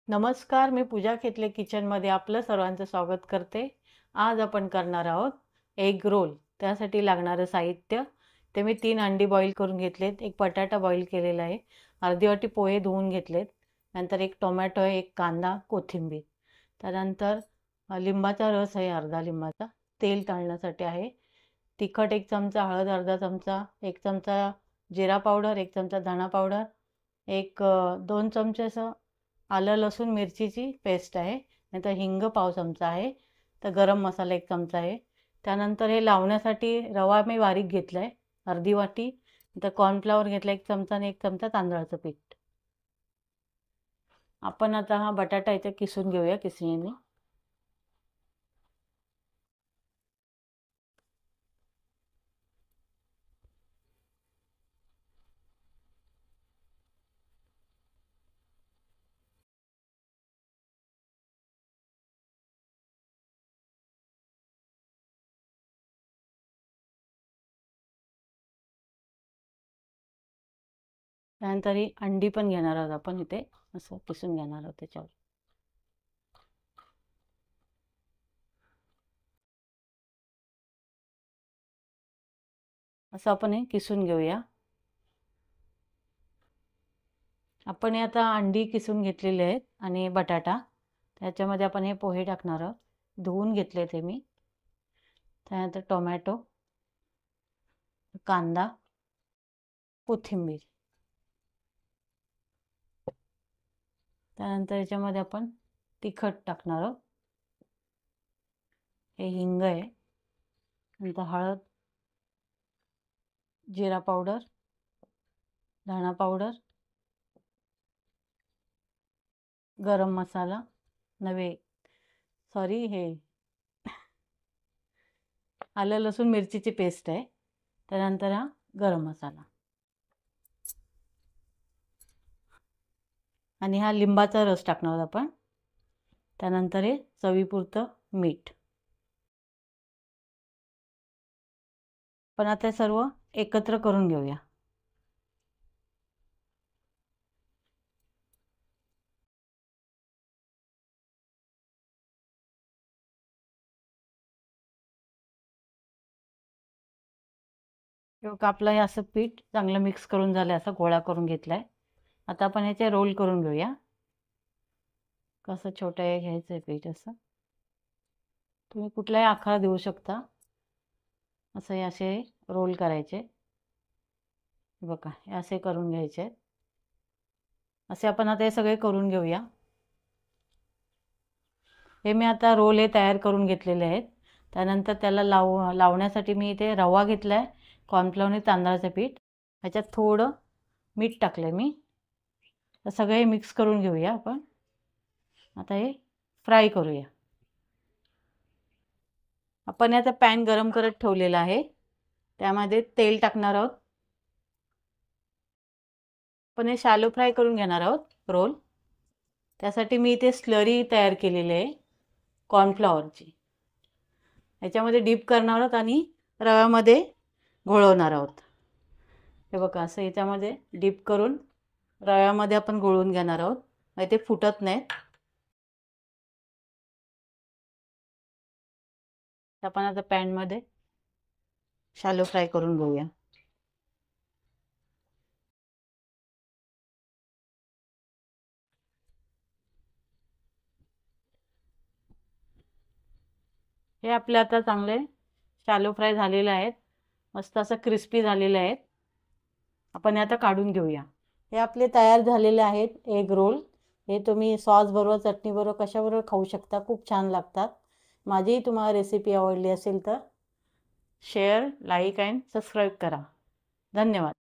नमस्कार, मी पूजा खेतले किचनमध्ये आपलं सर्वांचं स्वागत करते. आज आपण करणार आहोत एग रोल. त्यासाठी लागणारं साहित्य ते मी 3 अंडी बॉईल करून घेतलेत, एक बटाटा बॉईल केलेला आहे, अर्धी वाटी पोहे धुवून घेतलेत, नंतर एक टोमॅटो आहे, एक कांदा, कोथिंबीर. त्यानंतर लिंबाचा रस आहे अर्धा लिंबाचा, तेल तळण्यासाठी आहे, तिखट 1 चमचा, हळद अर्धा चमचा, 1 चमचा जिरा पावडर, 1 चमचा धना पावडर, 2 चमचे असं आलं लसूण मिरचीची पेस्ट आहे, नंतर हिंग पाव चमचा आहे, तर गरम मसाला 1 चमचा आहे. त्यानंतर हे लावण्यासाठी रवा मी बारीक घेतला आहे अर्धी वाटी, नंतर कॉर्नफ्लॉवर घेतला 1 चमचा आणि 1 चमचा तांदळाचं पीठ. आपण आता हा बटाटा इथे किसून घेऊया किसणीने. त्यानंतर ही अंडी पण घेणार आहोत आपण इथे असं किसून घेणार आहोत त्याच्यावर. असं आपण हे किसून घेऊया. आपण हे आता अंडी किसून घेतलेली आहेत आणि बटाटा, त्याच्यामध्ये आपण हे पोहे टाकणार आहोत. धुवून घेतले ते मी. त्यानंतर टोमॅटो, कांदा, कोथिंबीर. त्यानंतर याच्यामध्ये आपण तिखट टाकणार आहोत. हे हिंग आहे, नंतर हळद, जिरा पावडर, धना पावडर, गरम मसाला हे आलं लसूण मिरचीची पेस्ट आहे. त्यानंतर हा गरम मसाला आणि हा लिंबाचा रस टाकणार आहोत आपण. त्यानंतर हे चवीपुरतं मीठ. पण आता सर्व एकत्र करून घेऊया. आपलं हे असं पीठ चांगलं मिक्स करून झालं, असं गोळा करून घेतलाय. आता आपण ह्याचे रोल करून घेऊया. कसं छोटं हे घ्यायचं आहे पीठ, असं तुम्ही कुठलाही आकार देऊ शकता. असं हे असे रोल करायचे. बघा हे असे करून घ्यायचे. असे आपण आता हे सगळे करून घेऊया. हे मी आता रोल हे तयार करून घेतलेले आहेत. त्यानंतर त्याला लावण्यासाठी मी इथे रवा घेतला आहे, कॉर्नफ्लॉवर आणि तांदळाचं पीठ, ह्याच्यात थोडं मीठ टाकलं आहे मी. तर सगळे हे मिक्स करून घेऊया आपण. आता हे फ्राय करूया. आपण आता पॅन गरम करत ठेवलेला आहे, त्यामध्ये तेल टाकणार आहोत. आपण हे शॅलो फ्राय करून घेणार आहोत रोल. त्यासाठी मी इथे स्लरी तयार केलेली आहे कॉर्नफ्लॉवरची. ह्याच्यामध्ये डीप करणार आहोत आणि रव्यामध्ये घोळवणार आहोत. हे बघा असं ह्याच्यामध्ये डीप करून रव्यामध्ये आपण घोळवून घेणार आहोत, म्हणजे ते फुटत नाहीत. आपण आता पॅनमध्ये शॅलो फ्राय करून घेऊया. हे आपले आता चांगले शॅलो फ्राय झालेले आहेत, मस्त असं क्रिस्पी झालेले आहेत. आपण हे आता काढून घेऊया. हे आपले तयार झालेले आहेत एग रोल. हे तुम्ही सॉस बरोबर, चटणी बरोबर, कशाबरोबर खाऊ शकता. खूप छान लागतात. माझी तुम्हाला रेसिपी आवडली असेल तर शेअर, लाईक अँड सबस्क्राईब करा. धन्यवाद.